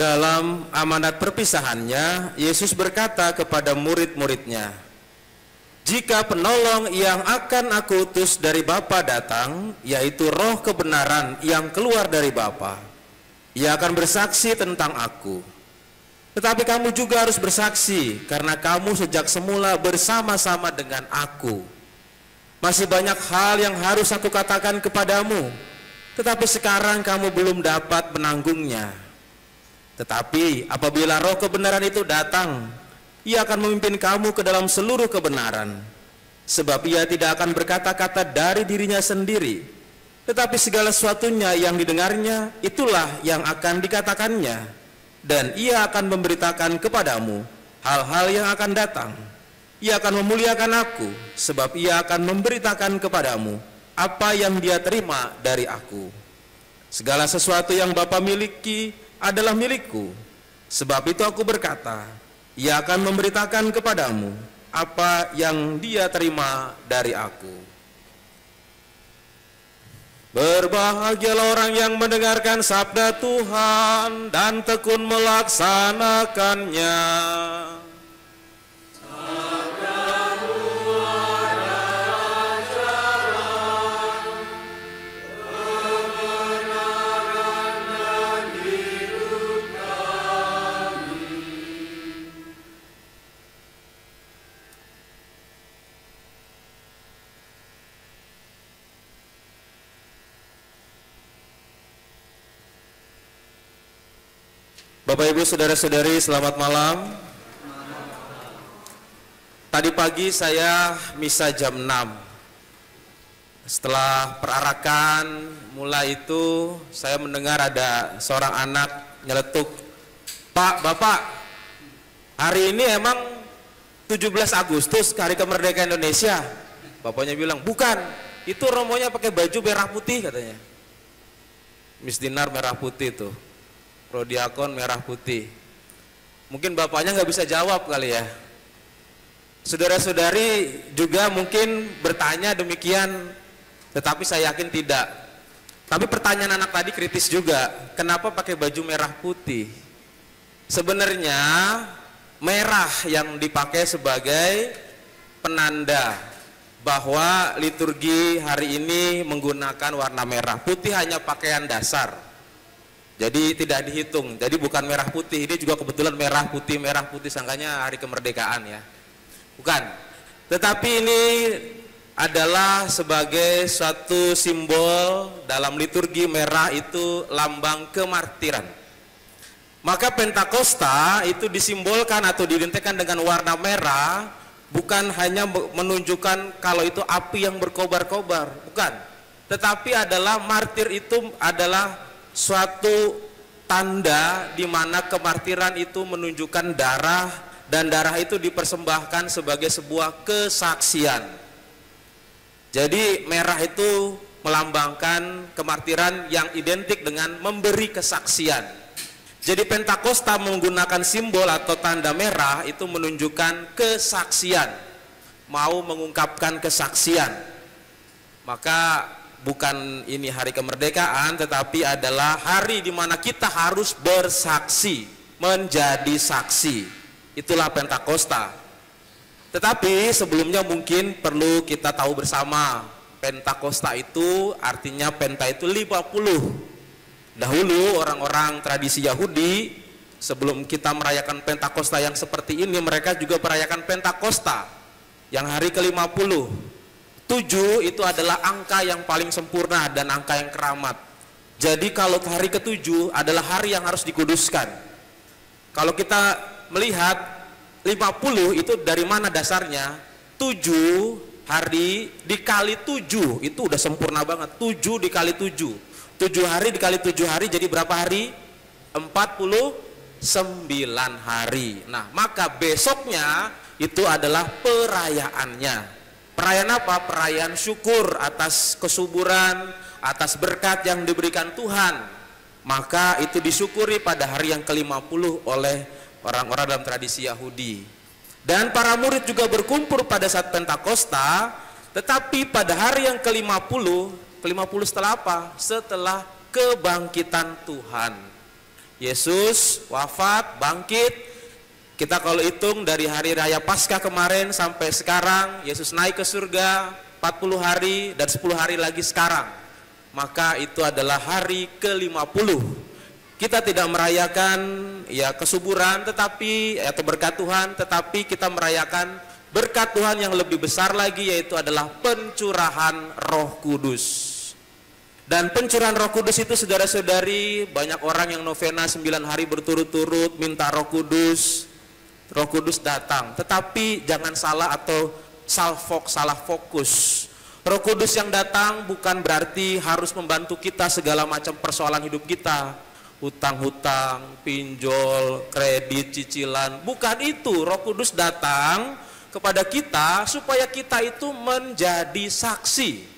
Dalam amanat perpisahannya, Yesus berkata kepada murid-muridnya, "Jika penolong yang akan aku utus dari Bapa datang, yaitu roh kebenaran yang keluar dari Bapa, ia akan bersaksi tentang aku. Tetapi kamu juga harus bersaksi, karena kamu sejak semula bersama-sama dengan aku. Masih banyak hal yang harus aku katakan kepadamu, tetapi sekarang kamu belum dapat menanggungnya. Tetapi apabila roh kebenaran itu datang, ia akan memimpin kamu ke dalam seluruh kebenaran. Sebab ia tidak akan berkata-kata dari dirinya sendiri, tetapi segala sesuatunya yang didengarnya, itulah yang akan dikatakannya. Dan ia akan memberitakan kepadamu hal-hal yang akan datang. Ia akan memuliakan aku, sebab ia akan memberitakan kepadamu apa yang dia terima dari aku. Segala sesuatu yang Bapa miliki adalah milikku. Sebab itu aku berkata, ia akan memberitakan kepadamu apa yang dia terima dari aku." Berbahagialah orang yang mendengarkan sabda Tuhan dan tekun melaksanakannya. Bapak Ibu saudara-saudari, selamat malam. Tadi pagi saya misa jam 6. Setelah perarakan mulai itu, saya mendengar ada seorang anak nyeletuk, "Pak, Bapak, hari ini emang 17 Agustus, hari kemerdekaan Indonesia?" Bapaknya bilang, "Bukan, itu romonya pakai baju merah putih," katanya. Miss Dinar merah putih tuh, Prodiakon merah putih. Mungkin bapaknya nggak bisa jawab kali ya. Saudara-saudari juga mungkin bertanya demikian, tetapi saya yakin tidak. Tapi pertanyaan anak tadi kritis juga, kenapa pakai baju merah putih? Sebenarnya merah yang dipakai sebagai penanda bahwa liturgi hari ini menggunakan warna merah. Putih hanya pakaian dasar. Jadi tidak dihitung, jadi bukan merah putih, ini juga kebetulan merah putih, sangkanya hari kemerdekaan ya. Bukan, tetapi ini adalah sebagai suatu simbol dalam liturgi. Merah itu lambang kemartiran. Maka Pentakosta itu disimbolkan atau diidentikan dengan warna merah, bukan hanya menunjukkan kalau itu api yang berkobar-kobar, bukan. Tetapi adalah martir itu adalah suatu tanda di mana kemartiran itu menunjukkan darah, dan darah itu dipersembahkan sebagai sebuah kesaksian. Jadi merah itu melambangkan kemartiran yang identik dengan memberi kesaksian. Jadi Pentakosta menggunakan simbol atau tanda merah itu menunjukkan kesaksian, mau mengungkapkan kesaksian. Maka bukan ini hari kemerdekaan, tetapi adalah hari di mana kita harus bersaksi, menjadi saksi. Itulah Pentakosta. Tetapi sebelumnya mungkin perlu kita tahu bersama, Pentakosta itu artinya penta itu 50. Dahulu orang-orang tradisi Yahudi, sebelum kita merayakan Pentakosta yang seperti ini, mereka juga merayakan Pentakosta yang hari ke-50. 7 itu adalah angka yang paling sempurna dan angka yang keramat. Jadi kalau hari ke-7 adalah hari yang harus dikuduskan. Kalau kita melihat 50 itu dari mana dasarnya? 7 hari dikali 7 itu udah sempurna banget. 7 dikali 7, 7 hari dikali 7 hari jadi berapa hari? 49 hari. Nah, maka besoknya itu adalah perayaannya. Perayaan apa? Perayaan syukur atas kesuburan, atas berkat yang diberikan Tuhan. Maka itu disyukuri pada hari yang ke-50 oleh orang-orang dalam tradisi Yahudi. Dan para murid juga berkumpul pada saat Pentakosta, tetapi pada hari yang ke-50 setelah apa? Setelah kebangkitan Tuhan. Yesus wafat, bangkit. Kita kalau hitung dari hari raya Paskah kemarin sampai sekarang, Yesus naik ke surga 40 hari dan 10 hari lagi sekarang. Maka itu adalah hari ke-50. Kita tidak merayakan ya kesuburan tetapi atau berkat Tuhan, tetapi kita merayakan berkat Tuhan yang lebih besar lagi, yaitu adalah pencurahan Roh Kudus. Dan pencurahan Roh Kudus itu saudara-saudari, banyak orang yang novena 9 hari berturut-turut minta Roh Kudus. Roh Kudus datang, tetapi jangan salah atau salah fokus. Roh Kudus yang datang bukan berarti harus membantu kita segala macam persoalan hidup kita. Hutang-hutang, pinjol, kredit, cicilan, bukan itu. Roh Kudus datang kepada kita supaya kita itu menjadi saksi.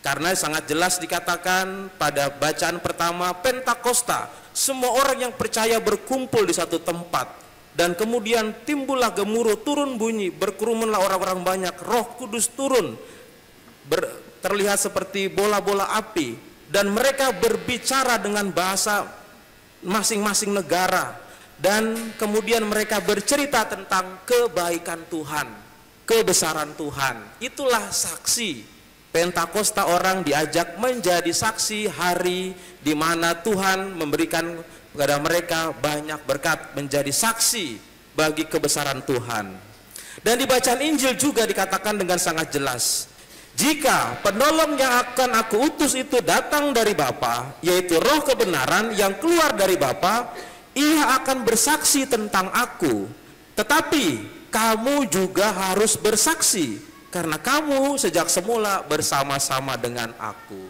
Karena sangat jelas dikatakan pada bacaan pertama Pentakosta, semua orang yang percaya berkumpul di satu tempat, dan kemudian timbullah gemuruh, turun bunyi, berkerumunlah orang-orang banyak, Roh Kudus turun, terlihat seperti bola-bola api, dan mereka berbicara dengan bahasa masing-masing negara, dan kemudian mereka bercerita tentang kebaikan Tuhan, kebesaran Tuhan. Itulah saksi. Pentakosta orang diajak menjadi saksi hari di mana Tuhan memberikan kepada mereka banyak berkat, menjadi saksi bagi kebesaran Tuhan. Dan di bacaan Injil juga dikatakan dengan sangat jelas, jika penolong yang akan aku utus itu datang dari Bapa, yaitu Roh kebenaran yang keluar dari Bapa, ia akan bersaksi tentang aku. Tetapi kamu juga harus bersaksi, karena kamu sejak semula bersama-sama dengan aku.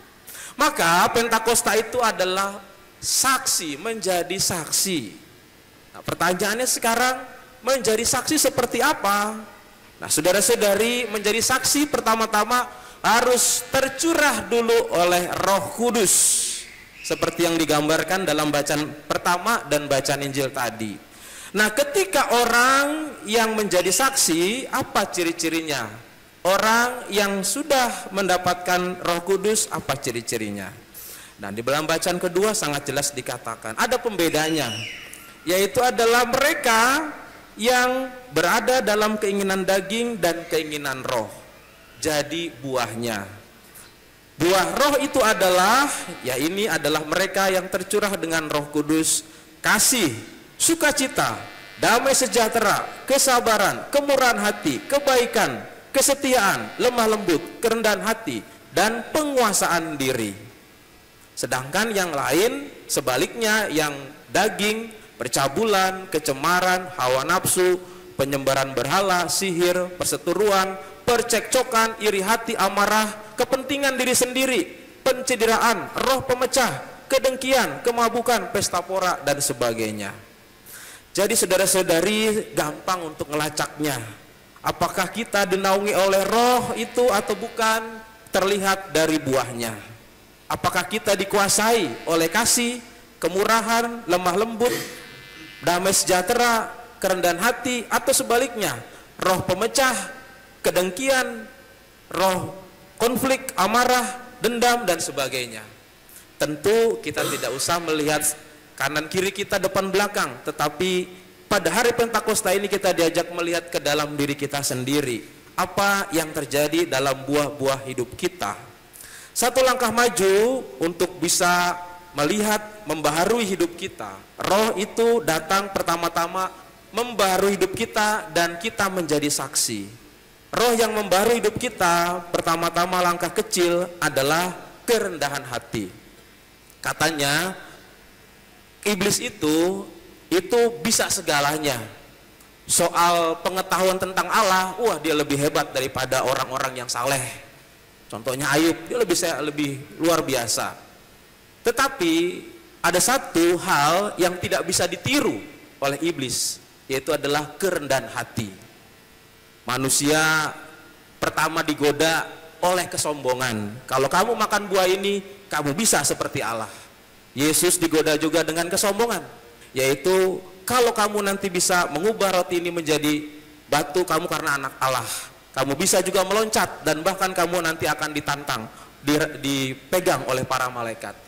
Maka Pentakosta itu adalah saksi, menjadi saksi. Nah, pertanyaannya sekarang, menjadi saksi seperti apa? Nah, saudara-saudari, menjadi saksi pertama-tama harus tercurah dulu oleh Roh Kudus, seperti yang digambarkan dalam bacaan pertama dan bacaan Injil tadi. Nah, ketika orang yang menjadi saksi, apa ciri-cirinya? Orang yang sudah mendapatkan Roh Kudus, apa ciri-cirinya? Dan di dalam bacaan kedua sangat jelas dikatakan ada pembedanya, yaitu adalah mereka yang berada dalam keinginan daging dan keinginan roh. Jadi buahnya, buah roh itu adalah, ya ini adalah mereka yang tercurah dengan Roh Kudus: kasih, sukacita, damai sejahtera, kesabaran, kemurahan hati, kebaikan, kesetiaan, lemah lembut, kerendahan hati, dan penguasaan diri. Sedangkan yang lain sebaliknya, yang daging, percabulan, kecemaran, hawa nafsu, penyembaran berhala, sihir, perseteruan, percekcokan, iri hati, amarah, kepentingan diri sendiri, pencideraan, roh pemecah, kedengkian, kemabukan, pesta pora, dan sebagainya. Jadi saudara-saudari, gampang untuk ngelacaknya. Apakah kita dinaungi oleh roh itu atau bukan, terlihat dari buahnya. Apakah kita dikuasai oleh kasih, kemurahan, lemah lembut, damai sejahtera, kerendahan hati, atau sebaliknya, roh pemecah, kedengkian, roh konflik, amarah, dendam, dan sebagainya. Tentu kita tidak usah melihat kanan kiri kita, depan belakang, tetapi pada hari Pentakosta ini kita diajak melihat ke dalam diri kita sendiri, apa yang terjadi dalam buah-buah hidup kita. Satu langkah maju untuk bisa melihat, membaharui hidup kita. Roh itu datang pertama-tama membaharui hidup kita dan kita menjadi saksi. Roh yang membaharui hidup kita, pertama-tama langkah kecil adalah kerendahan hati. Katanya iblis itu bisa segalanya. Soal pengetahuan tentang Allah, wah dia lebih hebat daripada orang-orang yang saleh. Contohnya Ayub, dia lebih luar biasa. Tetapi ada satu hal yang tidak bisa ditiru oleh iblis, yaitu adalah kerendahan hati. Manusia pertama digoda oleh kesombongan. Kalau kamu makan buah ini, kamu bisa seperti Allah. Yesus digoda juga dengan kesombongan, yaitu kalau kamu nanti bisa mengubah roti ini menjadi batu, kamu karena anak Allah. Kamu bisa juga meloncat dan bahkan kamu nanti akan ditantang, dipegang oleh para malaikat.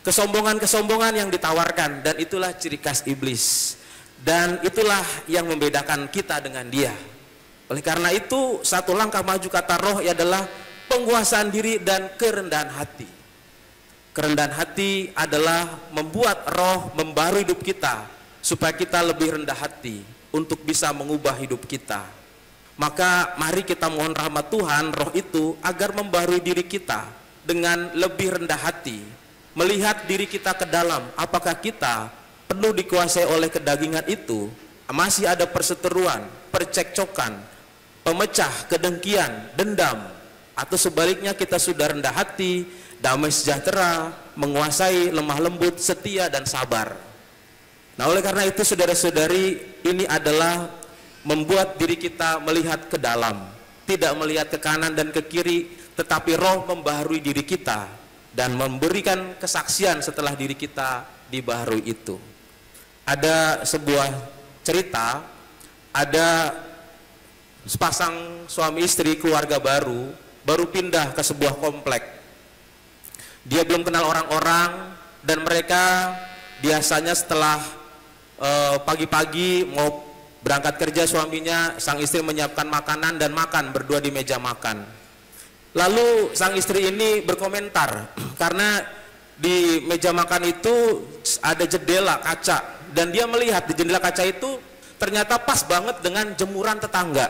kesombongan-kesombongan yang ditawarkan, dan itulah ciri khas iblis, dan itulah yang membedakan kita dengan dia. Oleh karena itu, satu langkah maju kata roh adalah penguasaan diri dan kerendahan hati. Kerendahan hati adalah membuat roh membaharui hidup kita, supaya kita lebih rendah hati untuk bisa mengubah hidup kita. Maka mari kita mohon rahmat Tuhan, roh itu agar membaharui diri kita dengan lebih rendah hati, melihat diri kita ke dalam, apakah kita penuh dikuasai oleh kedagingan itu, masih ada perseteruan, percekcokan, pemecah, kedengkian, dendam, atau sebaliknya kita sudah rendah hati, damai sejahtera, menguasai, lemah lembut, setia dan sabar. Nah, oleh karena itu saudara-saudari, ini adalah membuat diri kita melihat ke dalam, tidak melihat ke kanan dan ke kiri, tetapi roh membaharui diri kita dan memberikan kesaksian setelah diri kita dibaharui itu. Ada sebuah cerita, ada sepasang suami istri keluarga baru pindah ke sebuah komplek. Dia belum kenal orang-orang, dan mereka biasanya setelah pagi-pagi mau berangkat kerja, suaminya, sang istri menyiapkan makanan dan makan berdua di meja makan. Lalu sang istri ini berkomentar karena di meja makan itu ada jendela kaca, dan dia melihat di jendela kaca itu ternyata pas banget dengan jemuran tetangga.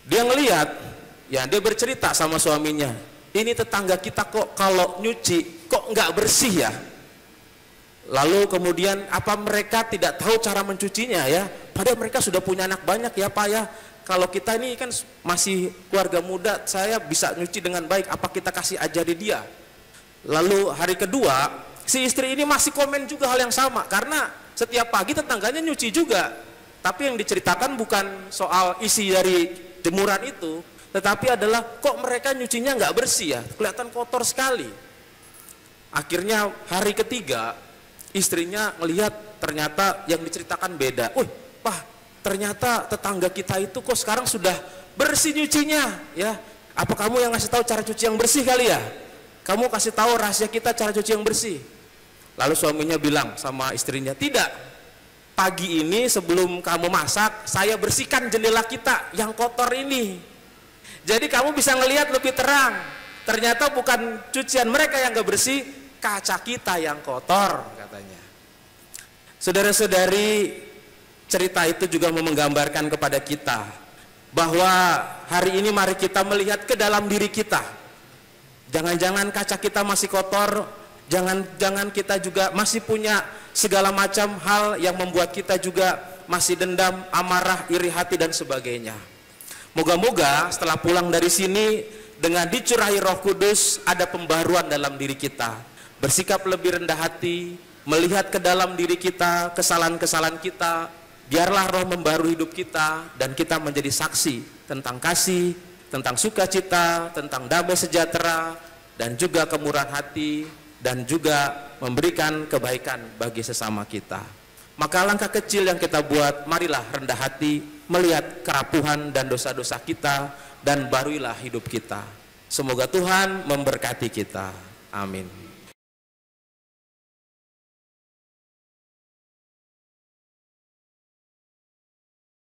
Dia ngelihat, ya, dia bercerita sama suaminya, ini tetangga kita kok kalau nyuci kok nggak bersih ya. Lalu kemudian, apa mereka tidak tahu cara mencucinya ya? Padahal mereka sudah punya anak banyak ya Pak ya. Kalau kita ini kan masih keluarga muda, saya bisa nyuci dengan baik, apa kita kasih ajari dia? Lalu hari kedua, si istri ini masih komen juga hal yang sama, karena setiap pagi tetangganya nyuci juga. Tapi yang diceritakan bukan soal isi dari jemuran itu, tetapi adalah kok mereka nyucinya nggak bersih ya, kelihatan kotor sekali. Akhirnya hari ketiga, istrinya ngelihat ternyata yang diceritakan beda. Pak, ternyata tetangga kita itu kok sekarang sudah bersih nyucinya ya. Apa kamu yang ngasih tahu cara cuci yang bersih kali ya? Kamu kasih tahu rahasia kita cara cuci yang bersih. Lalu suaminya bilang sama istrinya, tidak, pagi ini sebelum kamu masak, saya bersihkan jendela kita yang kotor ini. Jadi kamu bisa ngelihat lebih terang, ternyata bukan cucian mereka yang gak bersih, kaca kita yang kotor, katanya. Saudara-saudari, cerita itu juga menggambarkan kepada kita bahwa hari ini mari kita melihat ke dalam diri kita. Jangan-jangan kaca kita masih kotor, jangan-jangan kita juga masih punya segala macam hal yang membuat kita juga masih dendam, amarah, iri hati dan sebagainya. Moga-moga setelah pulang dari sini dengan dicurahi Roh Kudus ada pembaruan dalam diri kita. Bersikap lebih rendah hati, melihat ke dalam diri kita, kesalahan-kesalahan kita. Biarlah Roh membaharui hidup kita dan kita menjadi saksi tentang kasih, tentang sukacita, tentang damai sejahtera, dan juga kemurahan hati, dan juga memberikan kebaikan bagi sesama kita. Maka langkah kecil yang kita buat, marilah rendah hati, melihat kerapuhan dan dosa-dosa kita, dan baruilah hidup kita. Semoga Tuhan memberkati kita. Amin.